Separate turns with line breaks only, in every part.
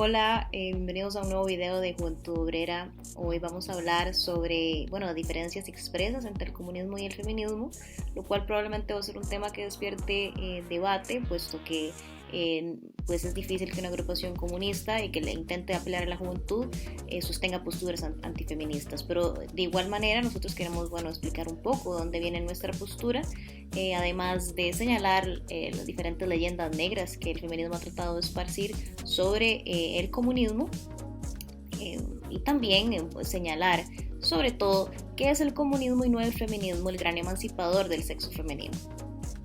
Hola, bienvenidos a un nuevo video de Juventud Obrera. Hoy vamos a hablar sobre, diferencias expresas entre el comunismo y el feminismo, lo cual probablemente va a ser un tema que despierte debate, puesto que pues es difícil que una agrupación comunista y que le intente apelar a la juventud sostenga posturas antifeministas. Pero de igual manera nosotros queremos explicar un poco de dónde viene nuestra postura, además de señalar las diferentes leyendas negras que el feminismo ha tratado de esparcir sobre el comunismo, y también pues, señalar sobre todo qué es el comunismo y no el feminismo, el gran emancipador del sexo femenino.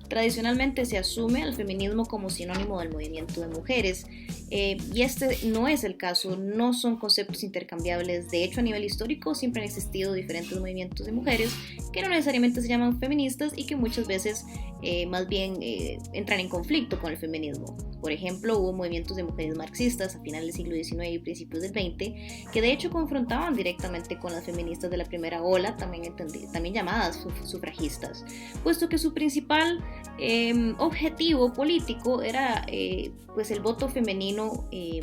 Tradicionalmente se asume al feminismo como sinónimo del movimiento de mujeres, y este no es el caso, no son conceptos intercambiables. De hecho, a nivel histórico siempre han existido diferentes movimientos de mujeres que no necesariamente se llaman feministas y que muchas veces más bien entran en conflicto con el feminismo. Por ejemplo, hubo movimientos de mujeres marxistas a finales del siglo XIX y principios del XX que de hecho confrontaban directamente con las feministas de la primera ola, también llamadas sufragistas, puesto que su principal objetivo político era pues el voto femenino, y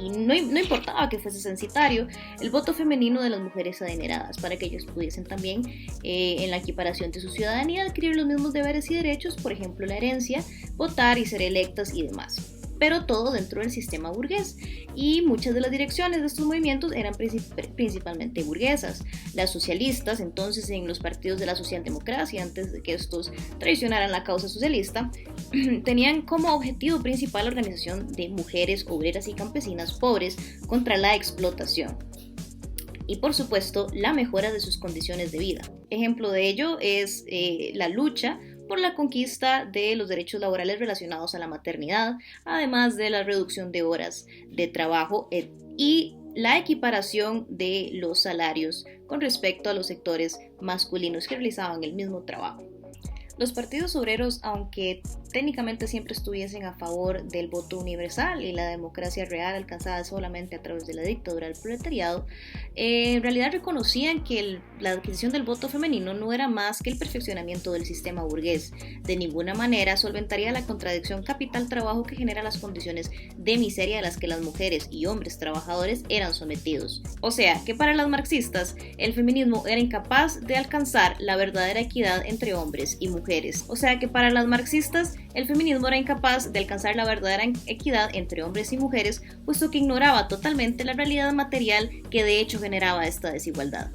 no importaba que fuese censitario, el voto femenino de las mujeres adineradas, para que ellos pudiesen también en la equiparación de su ciudadanía adquirir los mismos deberes y derechos, por ejemplo la herencia, votar y ser electas y demás, pero todo dentro del sistema burgués. Y muchas de las direcciones de estos movimientos eran principalmente burguesas. Las socialistas, entonces en los partidos de la socialdemocracia, antes de que estos traicionaran la causa socialista, tenían como objetivo principal la organización de mujeres obreras y campesinas pobres contra la explotación y por supuesto la mejora de sus condiciones de vida. Ejemplo de ello es la lucha por la conquista de los derechos laborales relacionados a la maternidad, además de la reducción de horas de trabajo y la equiparación de los salarios con respecto a los sectores masculinos que realizaban el mismo trabajo. Los partidos obreros, aunque técnicamente siempre estuviesen a favor del voto universal y la democracia real alcanzada solamente a través de la dictadura del proletariado, en realidad reconocían que la adquisición del voto femenino no era más que el perfeccionamiento del sistema burgués. De ninguna manera solventaría la contradicción capital-trabajo que genera las condiciones de miseria a las que las mujeres y hombres trabajadores eran sometidos. O sea, que para las marxistas, el feminismo era incapaz de alcanzar la verdadera equidad entre hombres y mujeres. O sea que para las marxistas el feminismo era incapaz de alcanzar la verdadera equidad entre hombres y mujeres, puesto que ignoraba totalmente la realidad material que de hecho generaba esta desigualdad.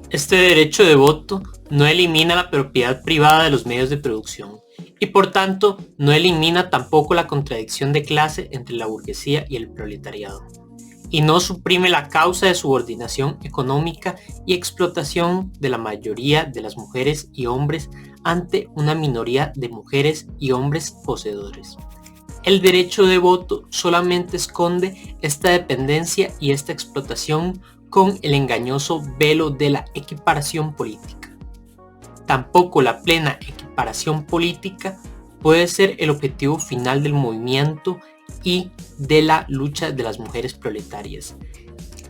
Este derecho de voto no elimina la propiedad privada de los medios de producción y por tanto no elimina tampoco la contradicción de clase entre la burguesía y el proletariado, y no suprime la causa de subordinación económica y explotación de la mayoría de las mujeres y hombres ante una minoría de mujeres y hombres poseedores. El derecho de voto solamente esconde esta dependencia y esta explotación con el engañoso velo de la equiparación política. Tampoco la plena equiparación política puede ser el objetivo final del movimiento y de la lucha de las mujeres proletarias.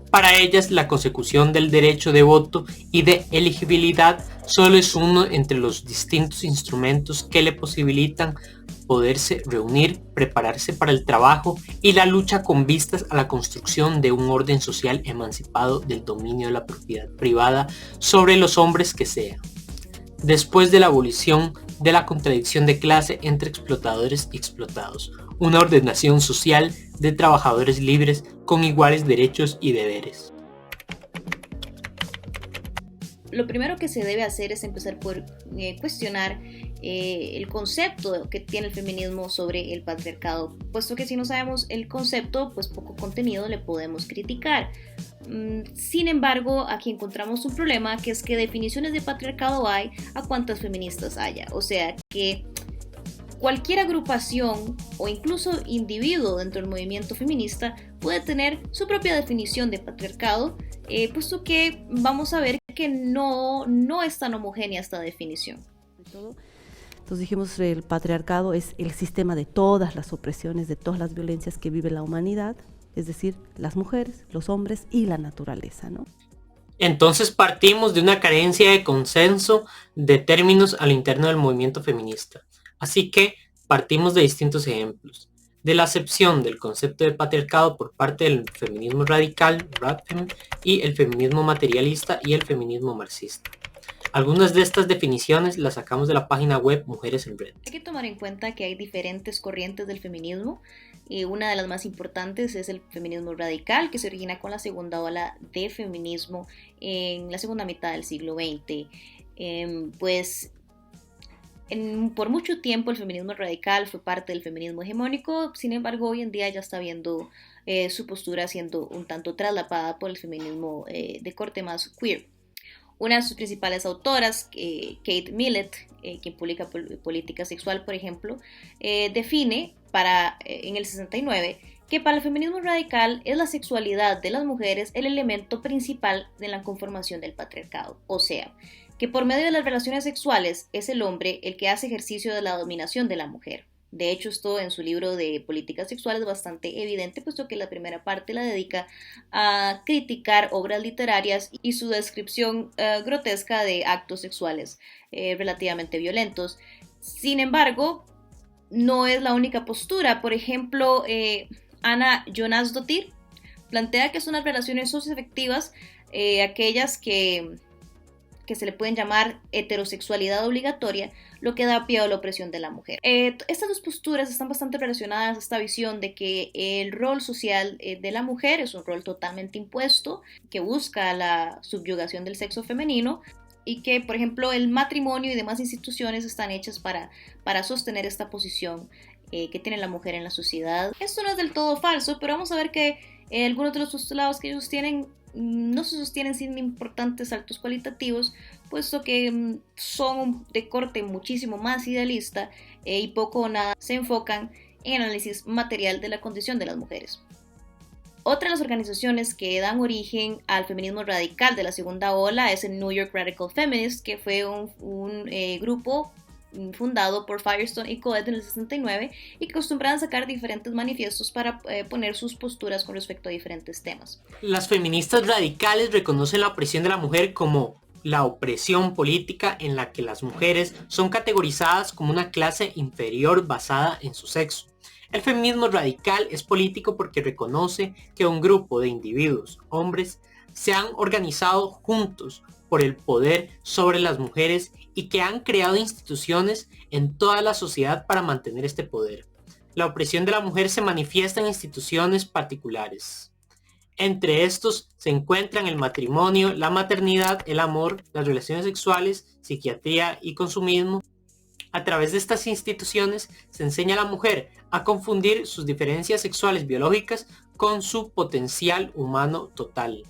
Para ellas, la consecución del derecho de voto y de elegibilidad solo es uno entre los distintos instrumentos que le posibilitan poderse reunir, prepararse para el trabajo y la lucha con vistas a la construcción de un orden social emancipado del dominio de la propiedad privada sobre los hombres que sea. Después de la abolición de la contradicción de clase entre explotadores y explotados, una ordenación social de trabajadores libres con iguales derechos y deberes.
Lo primero que se debe hacer es empezar por cuestionar el concepto que tiene el feminismo sobre el patriarcado, puesto que si no sabemos el concepto, pues poco contenido le podemos criticar. Sin embargo, aquí encontramos un problema, que es que definiciones de patriarcado hay a cuantas feministas haya. O sea que cualquier agrupación o incluso individuo dentro del movimiento feminista puede tener su propia definición de patriarcado, puesto que vamos a ver que no es tan homogénea esta definición.
Entonces dijimos, el patriarcado es el sistema de todas las opresiones, de todas las violencias que vive la humanidad, es decir, las mujeres, los hombres y la naturaleza, ¿no?
Entonces partimos de una carencia de consenso de términos a lo interno del movimiento feminista. Así que partimos de distintos ejemplos. de la acepción del concepto de patriarcado por parte del feminismo radical, RADFEM, y el feminismo materialista y el feminismo marxista. Algunas de estas definiciones las sacamos de la página web Mujeres en Red.
Hay que tomar en cuenta que hay diferentes corrientes del feminismo. Una de las más importantes es el feminismo radical, que se origina con la segunda ola de feminismo en la segunda mitad del siglo XX. Por mucho tiempo el feminismo radical fue parte del feminismo hegemónico, sin embargo hoy en día ya está viendo su postura siendo un tanto traslapada por el feminismo de corte más queer. Una de sus principales autoras, Kate Millett, quien publica Política Sexual, por ejemplo, define en el 69 que para el feminismo radical es la sexualidad de las mujeres el elemento principal de la conformación del patriarcado. O sea, que por medio de las relaciones sexuales es el hombre el que hace ejercicio de la dominación de la mujer. De hecho, esto en su libro de Política Sexual es bastante evidente, puesto que la primera parte la dedica a criticar obras literarias y su descripción grotesca de actos sexuales relativamente violentos. Sin embargo, no es la única postura. Por ejemplo, Ana Jónasdóttir plantea que son las relaciones socioafectivas aquellas que se le pueden llamar heterosexualidad obligatoria, lo que da pie a la opresión de la mujer. Estas dos posturas están bastante relacionadas a esta visión de que el rol social de la mujer es un rol totalmente impuesto, que busca la subyugación del sexo femenino, y que, por ejemplo, el matrimonio y demás instituciones están hechas para sostener esta posición que tiene la mujer en la sociedad. Esto no es del todo falso, pero vamos a ver que algunos de los postulados que ellos tienen no se sostienen sin importantes saltos cualitativos, puesto que son de corte muchísimo más idealista y poco o nada se enfocan en el análisis material de la condición de las mujeres. Otra de las organizaciones que dan origen al feminismo radical de la segunda ola es el New York Radical Feminists, que fue un grupo fundado por Firestone y Coed en el 69 y que acostumbraban a sacar diferentes manifiestos para poner sus posturas con respecto a diferentes temas.
Las feministas radicales reconocen la opresión de la mujer como la opresión política en la que las mujeres son categorizadas como una clase inferior basada en su sexo. El feminismo radical es político porque reconoce que un grupo de individuos, hombres, se han organizado juntos por el poder sobre las mujeres y que han creado instituciones en toda la sociedad para mantener este poder. La opresión de la mujer se manifiesta en instituciones particulares. Entre estos se encuentran el matrimonio, la maternidad, el amor, las relaciones sexuales, psiquiatría y consumismo. A través de estas instituciones se enseña a la mujer a confundir sus diferencias sexuales biológicas con su potencial humano total.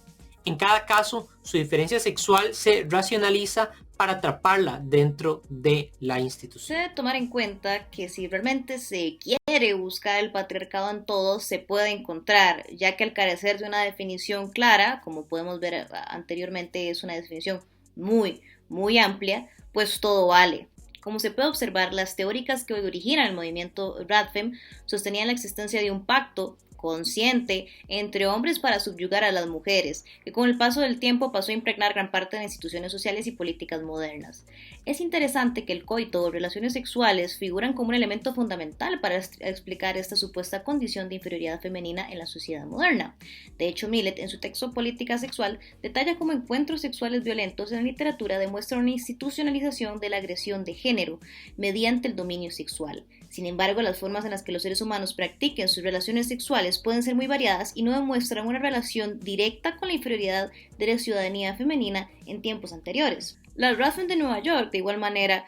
En cada caso, su diferencia sexual se racionaliza para atraparla dentro de la institución.
Se debe tomar en cuenta que si realmente se quiere buscar el patriarcado en todo, se puede encontrar, ya que al carecer de una definición clara, como podemos ver anteriormente, es una definición muy, muy amplia, pues todo vale. Como se puede observar, las teóricas que originan el movimiento RADFEM sostenían la existencia de un pacto consciente entre hombres para subyugar a las mujeres, que con el paso del tiempo pasó a impregnar gran parte de las instituciones sociales y políticas modernas. Es interesante que el coito o relaciones sexuales figuran como un elemento fundamental para explicar esta supuesta condición de inferioridad femenina en la sociedad moderna. De hecho, Millett, en su texto Política Sexual, detalla cómo encuentros sexuales violentos en la literatura demuestran una institucionalización de la agresión de género mediante el dominio sexual. Sin embargo, las formas en las que los seres humanos practiquen sus relaciones sexuales pueden ser muy variadas y no demuestran una relación directa con la inferioridad de la ciudadanía femenina en tiempos anteriores. Las RADFEM de Nueva York, de igual manera,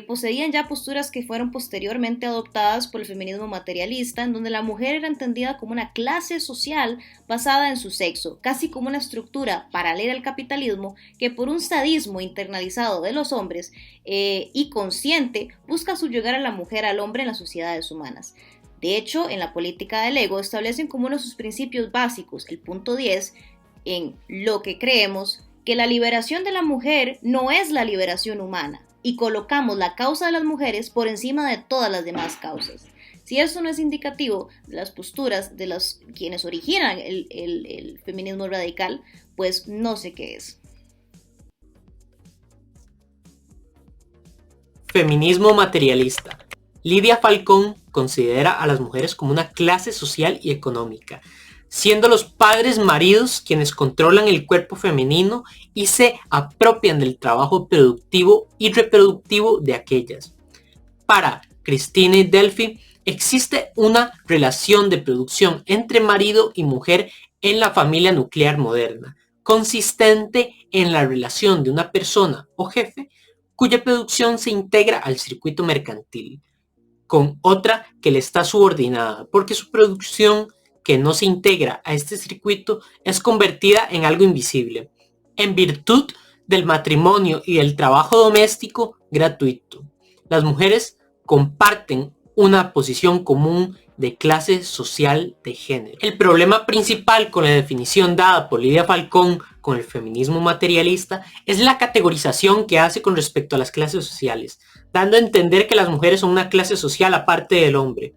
poseían ya posturas que fueron posteriormente adoptadas por el feminismo materialista, en donde la mujer era entendida como una clase social basada en su sexo, casi como una estructura paralela al capitalismo que por un sadismo internalizado de los hombres y consciente busca subyugar a la mujer al hombre en las sociedades humanas. De hecho, en la política del ego establecen como uno de sus principios básicos, el punto 10, en lo que creemos, que la liberación de la mujer no es la liberación humana, y colocamos la causa de las mujeres por encima de todas las demás causas. Si eso no es indicativo de las posturas de los quienes originan el feminismo radical, pues no sé qué es.
Feminismo materialista. Lidia Falcón considera a las mujeres como una clase social y económica, siendo los padres maridos quienes controlan el cuerpo femenino y se apropian del trabajo productivo y reproductivo de aquellas. Para Cristina y Delphi, existe una relación de producción entre marido y mujer en la familia nuclear moderna, consistente en la relación de una persona o jefe cuya producción se integra al circuito mercantil, con otra que le está subordinada, porque su producción que no se integra a este circuito es convertida en algo invisible, en virtud del matrimonio y del trabajo doméstico gratuito. Las mujeres comparten una posición común de clase social de género. El problema principal con la definición dada por Lidia Falcón con el feminismo materialista es la categorización que hace con respecto a las clases sociales, dando a entender que las mujeres son una clase social aparte del hombre,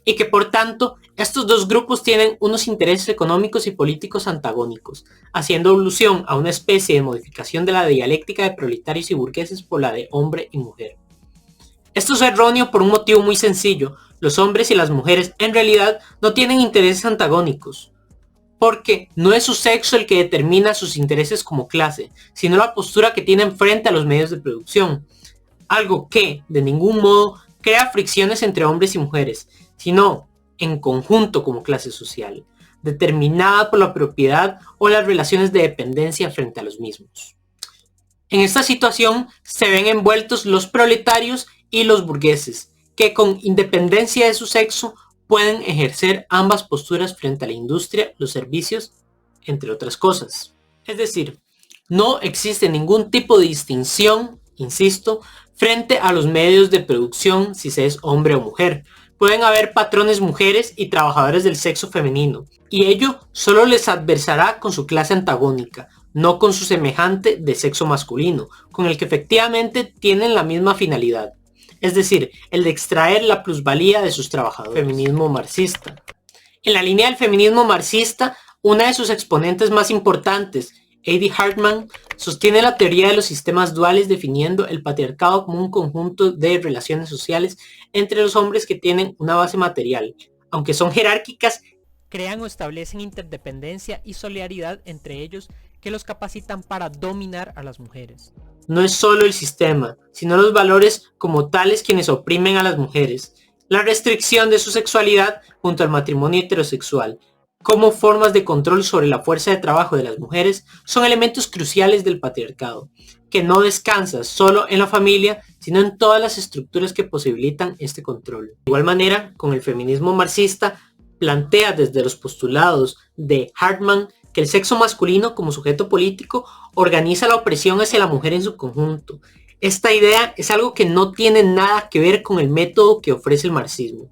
y que por tanto estos dos grupos tienen unos intereses económicos y políticos antagónicos, haciendo alusión a una especie de modificación de la dialéctica de proletarios y burgueses por la de hombre y mujer. Esto es erróneo por un motivo muy sencillo: los hombres y las mujeres en realidad no tienen intereses antagónicos, porque no es su sexo el que determina sus intereses como clase, sino la postura que tienen frente a los medios de producción, algo que, de ningún modo, crea fricciones entre hombres y mujeres, sino en conjunto como clase social, determinada por la propiedad o las relaciones de dependencia frente a los mismos. En esta situación se ven envueltos los proletarios y los burgueses, que con independencia de su sexo pueden ejercer ambas posturas frente a la industria, los servicios, entre otras cosas. Es decir, no existe ningún tipo de distinción, insisto, frente a los medios de producción si se es hombre o mujer. Pueden haber patrones mujeres y trabajadores del sexo femenino, y ello solo les adversará con su clase antagónica, no con su semejante de sexo masculino, con el que efectivamente tienen la misma finalidad, es decir, el de extraer la plusvalía de sus trabajadores. Feminismo marxista. En la línea del feminismo marxista, una de sus exponentes más importantes, A.D. Hartman, sostiene la teoría de los sistemas duales, definiendo el patriarcado como un conjunto de relaciones sociales entre los hombres que tienen una base material, aunque son jerárquicas, crean o establecen interdependencia y solidaridad entre ellos que los capacitan para dominar a las mujeres. No es solo el sistema, sino los valores como tales quienes oprimen a las mujeres. La restricción de su sexualidad junto al matrimonio heterosexual, como formas de control sobre la fuerza de trabajo de las mujeres, son elementos cruciales del patriarcado, que no descansa solo en la familia, sino en todas las estructuras que posibilitan este control. De igual manera, con el feminismo marxista, plantea desde los postulados de Hartman que el sexo masculino como sujeto político organiza la opresión hacia la mujer en su conjunto. Esta idea es algo que no tiene nada que ver con el método que ofrece el marxismo,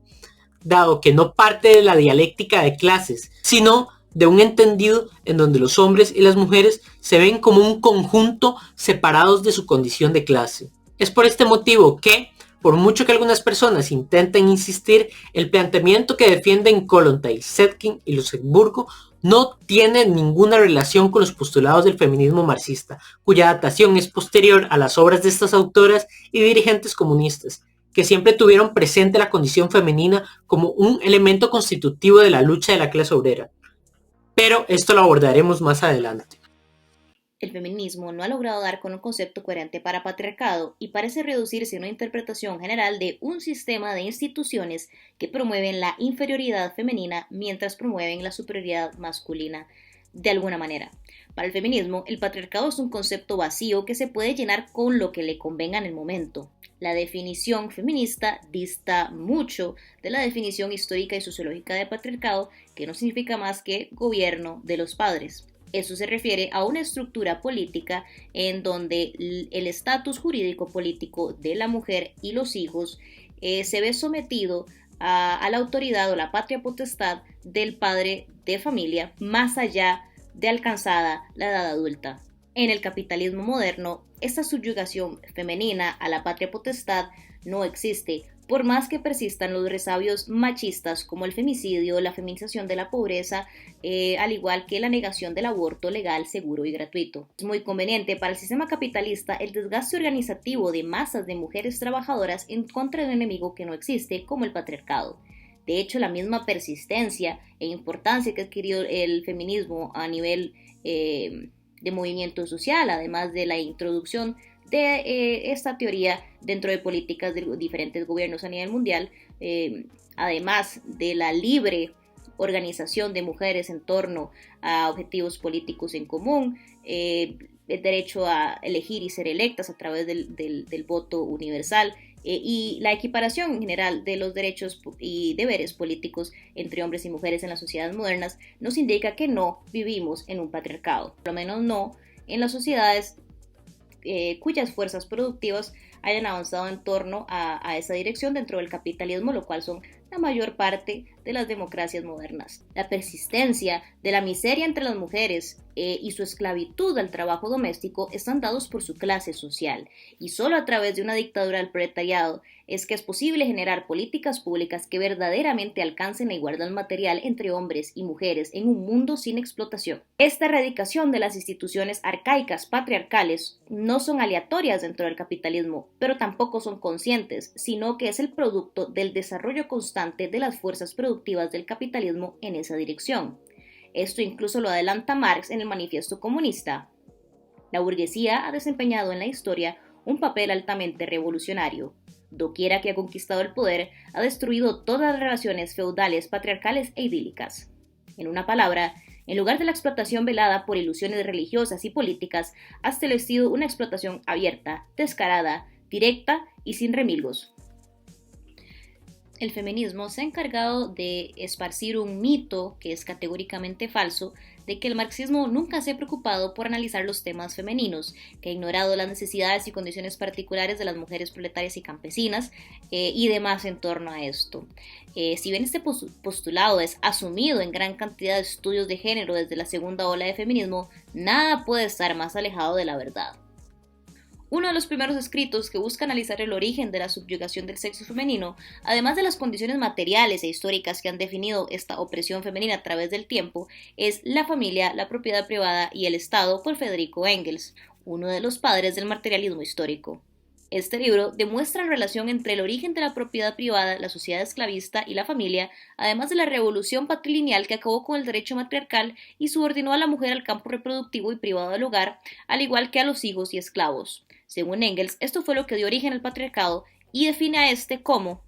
dado que no parte de la dialéctica de clases, sino de un entendido en donde los hombres y las mujeres se ven como un conjunto separados de su condición de clase. Es por este motivo que, por mucho que algunas personas intenten insistir, el planteamiento que defienden Kollontai, Zetkin y Luxemburgo no tiene ninguna relación con los postulados del feminismo marxista, cuya datación es posterior a las obras de estas autoras y dirigentes comunistas, que siempre tuvieron presente la condición femenina como un elemento constitutivo de la lucha de la clase obrera. Pero esto lo abordaremos más adelante.
El feminismo no ha logrado dar con un concepto coherente para patriarcado y parece reducirse a una interpretación general de un sistema de instituciones que promueven la inferioridad femenina mientras promueven la superioridad masculina de alguna manera. Para el feminismo, el patriarcado es un concepto vacío que se puede llenar con lo que le convenga en el momento. La definición feminista dista mucho de la definición histórica y sociológica de patriarcado, que no significa más que gobierno de los padres. Eso se refiere a una estructura política en donde el estatus jurídico político de la mujer y los hijos se ve sometido a la autoridad o la patria potestad del padre de familia, más allá de alcanzada la edad adulta. En el capitalismo moderno, esta subyugación femenina a la patria potestad no existe, Por más que persistan los resabios machistas como el femicidio, la feminización de la pobreza, al igual que la negación del aborto legal, seguro y gratuito. Es muy conveniente para el sistema capitalista el desgaste organizativo de masas de mujeres trabajadoras en contra de un enemigo que no existe, como el patriarcado. De hecho, la misma persistencia e importancia que ha adquirido el feminismo a nivel de movimiento social, además de la introducción de esta teoría dentro de políticas de diferentes gobiernos a nivel mundial, además de la libre organización de mujeres en torno a objetivos políticos en común, el derecho a elegir y ser electas a través del voto universal, y la equiparación en general de los derechos y deberes políticos entre hombres y mujeres en las sociedades modernas, nos indica que no vivimos en un patriarcado, por lo menos no en las sociedades cuyas fuerzas productivas hayan avanzado en torno a esa dirección dentro del capitalismo, lo cual son la mayor parte de las democracias modernas. La persistencia de la miseria entre las mujeres y su esclavitud al trabajo doméstico están dados por su clase social, y solo a través de una dictadura del proletariado es que es posible generar políticas públicas que verdaderamente alcancen la igualdad material entre hombres y mujeres en un mundo sin explotación. Esta erradicación de las instituciones arcaicas patriarcales no son aleatorias dentro del capitalismo, pero tampoco son conscientes, sino que es el producto del desarrollo constante de las fuerzas productivas del capitalismo en esa dirección. Esto incluso lo adelanta Marx en el Manifiesto Comunista. La burguesía ha desempeñado en la historia un papel altamente revolucionario. Doquiera que ha conquistado el poder, ha destruido todas las relaciones feudales, patriarcales e idílicas. En una palabra, en lugar de la explotación velada por ilusiones religiosas y políticas, ha establecido una explotación abierta, descarada, directa y sin remilgos. El feminismo se ha encargado de esparcir un mito que es categóricamente falso, de que el marxismo nunca se ha preocupado por analizar los temas femeninos, que ha ignorado las necesidades y condiciones particulares de las mujeres proletarias y campesinas y demás en torno a esto. Si bien este postulado es asumido en gran cantidad de estudios de género desde la segunda ola de feminismo, nada puede estar más alejado de la verdad. Uno de los primeros escritos que busca analizar el origen de la subyugación del sexo femenino, además de las condiciones materiales e históricas que han definido esta opresión femenina a través del tiempo, es La familia, la propiedad privada y el Estado, por Federico Engels, uno de los padres del materialismo histórico. Este libro demuestra la relación entre el origen de la propiedad privada, la sociedad esclavista y la familia, además de la revolución patrilineal que acabó con el derecho matriarcal y subordinó a la mujer al campo reproductivo y privado del hogar, al igual que a los hijos y esclavos. Según Engels, esto fue lo que dio origen al patriarcado y define a este como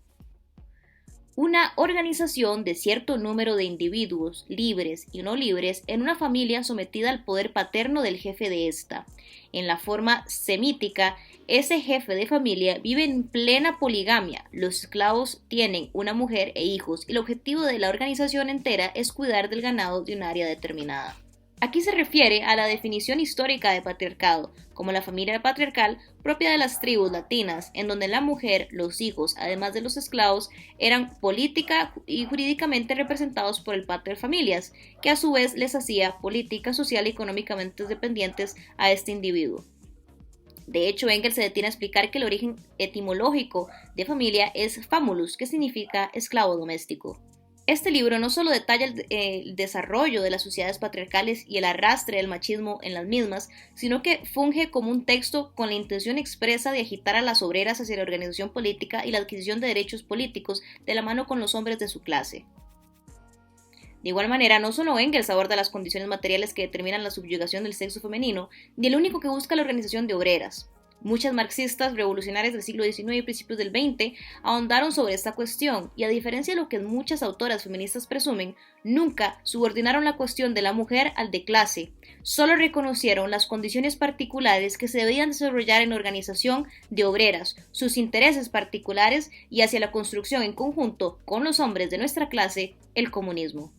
una organización de cierto número de individuos, libres y no libres, en una familia sometida al poder paterno del jefe de esta. En la forma semítica, ese jefe de familia vive en plena poligamia, los esclavos tienen una mujer e hijos y el objetivo de la organización entera es cuidar del ganado de un área determinada. Aquí se refiere a la definición histórica de patriarcado, como la familia patriarcal propia de las tribus latinas, en donde la mujer, los hijos, además de los esclavos, eran política y jurídicamente representados por el pater familias, que a su vez les hacía política, social y económicamente dependientes a este individuo. De hecho, Engels se detiene a explicar que el origen etimológico de familia es famulus, que significa esclavo doméstico. Este libro no solo detalla el desarrollo de las sociedades patriarcales y el arrastre del machismo en las mismas, sino que funge como un texto con la intención expresa de agitar a las obreras hacia la organización política y la adquisición de derechos políticos de la mano con los hombres de su clase. De igual manera, no solo Engels aborda las condiciones materiales que determinan la subyugación del sexo femenino, ni el único que busca la organización de obreras. Muchas marxistas revolucionarias del siglo XIX y principios del XX ahondaron sobre esta cuestión y, a diferencia de lo que muchas autoras feministas presumen, nunca subordinaron la cuestión de la mujer al de clase, solo reconocieron las condiciones particulares que se debían desarrollar en la organización de obreras, sus intereses particulares y hacia la construcción en conjunto con los hombres de nuestra clase, el comunismo.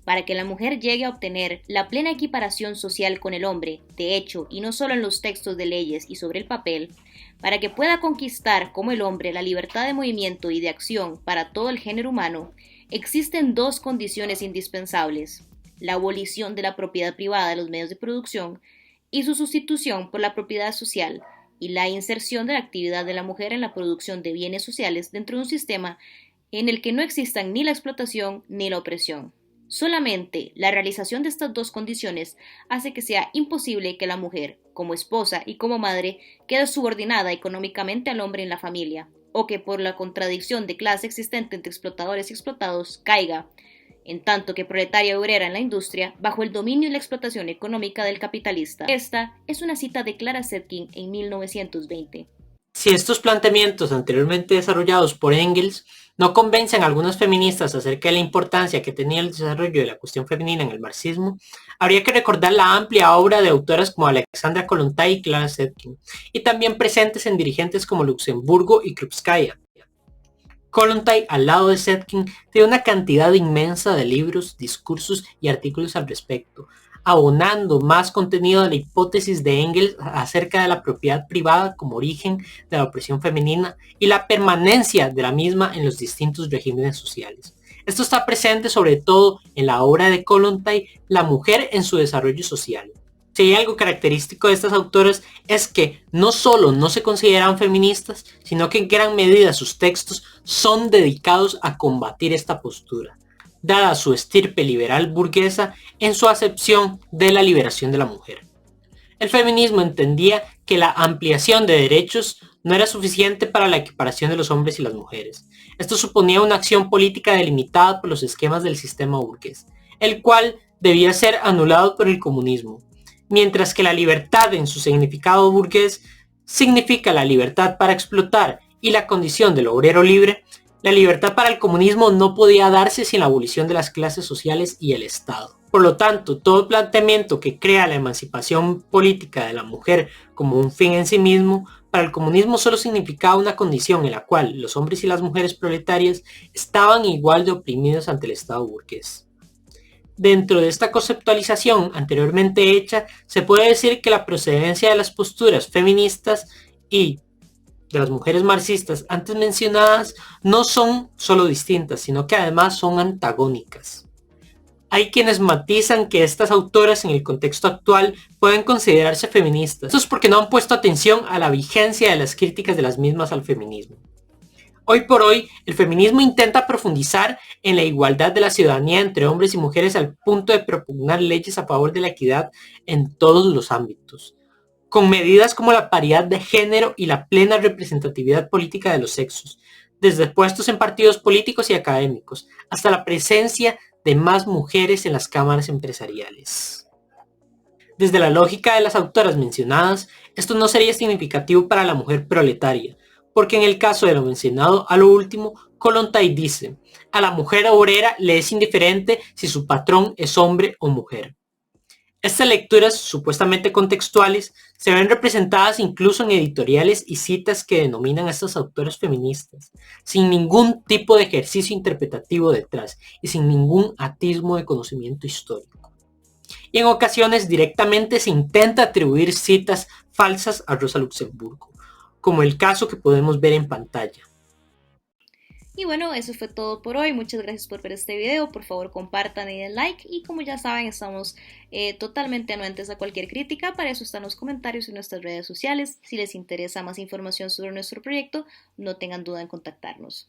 Para que la mujer llegue a obtener la plena equiparación social con el hombre, de hecho, y no solo en los textos de leyes y sobre el papel, para que pueda conquistar como el hombre la libertad de movimiento y de acción para todo el género humano, existen dos condiciones indispensables: la abolición de la propiedad privada de los medios de producción y su sustitución por la propiedad social, y la inserción de la actividad de la mujer en la producción de bienes sociales dentro de un sistema en el que no existan ni la explotación ni la opresión. Solamente la realización de estas dos condiciones hace que sea imposible que la mujer, como esposa y como madre, quede subordinada económicamente al hombre en la familia, o que por la contradicción de clase existente entre explotadores y explotados caiga, en tanto que proletaria obrera en la industria, bajo el dominio y la explotación económica del capitalista. Esta es una cita de Clara Zetkin en 1920.
Si estos planteamientos anteriormente desarrollados por Engels no convencen a algunas feministas acerca de la importancia que tenía el desarrollo de la cuestión femenina en el marxismo, habría que recordar la amplia obra de autoras como Alexandra Kollontai y Clara Zetkin, y también presentes en dirigentes como Luxemburgo y Krupskaya. Kollontai, al lado de Zetkin, tiene una cantidad inmensa de libros, discursos y artículos al respecto, abonando más contenido de la hipótesis de Engels acerca de la propiedad privada como origen de la opresión femenina y la permanencia de la misma en los distintos regímenes sociales. Esto está presente sobre todo en la obra de Kollontai, La mujer en su desarrollo social. Si hay algo característico de estas autoras es que no solo no se consideran feministas, sino que en gran medida sus textos son dedicados a combatir esta postura, dada su estirpe liberal burguesa en su acepción de la liberación de la mujer. El feminismo entendía que la ampliación de derechos no era suficiente para la equiparación de los hombres y las mujeres. Esto suponía una acción política delimitada por los esquemas del sistema burgués, el cual debía ser anulado por el comunismo. Mientras que la libertad en su significado burgués significa la libertad para explotar y la condición del obrero libre, la libertad para el comunismo no podía darse sin la abolición de las clases sociales y el Estado. Por lo tanto, todo planteamiento que crea la emancipación política de la mujer como un fin en sí mismo, para el comunismo solo significaba una condición en la cual los hombres y las mujeres proletarias estaban igual de oprimidos ante el Estado burgués. Dentro de esta conceptualización anteriormente hecha, se puede decir que la procedencia de las posturas feministas y de las mujeres marxistas antes mencionadas no son solo distintas, sino que además son antagónicas. Hay quienes matizan que estas autoras en el contexto actual pueden considerarse feministas. Esto es porque no han puesto atención a la vigencia de las críticas de las mismas al feminismo. Hoy por hoy, el feminismo intenta profundizar en la igualdad de la ciudadanía entre hombres y mujeres al punto de propugnar leyes a favor de la equidad en todos los ámbitos, con medidas como la paridad de género y la plena representatividad política de los sexos, desde puestos en partidos políticos y académicos, hasta la presencia de más mujeres en las cámaras empresariales. Desde la lógica de las autoras mencionadas, esto no sería significativo para la mujer proletaria, porque en el caso de lo mencionado a lo último, Kollontai dice, a la mujer obrera le es indiferente si su patrón es hombre o mujer. Estas lecturas, supuestamente contextuales, se ven representadas incluso en editoriales y citas que denominan a estas autoras feministas, sin ningún tipo de ejercicio interpretativo detrás y sin ningún atisbo de conocimiento histórico. Y en ocasiones directamente se intenta atribuir citas falsas a Rosa Luxemburgo, como el caso que podemos ver en pantalla.
Y bueno, eso fue todo por hoy. Muchas gracias por ver este video. Por favor, compartan y den like. Y como ya saben, estamos totalmente anuentes a cualquier crítica. Para eso están los comentarios en nuestras redes sociales. Si les interesa más información sobre nuestro proyecto, no tengan duda en contactarnos.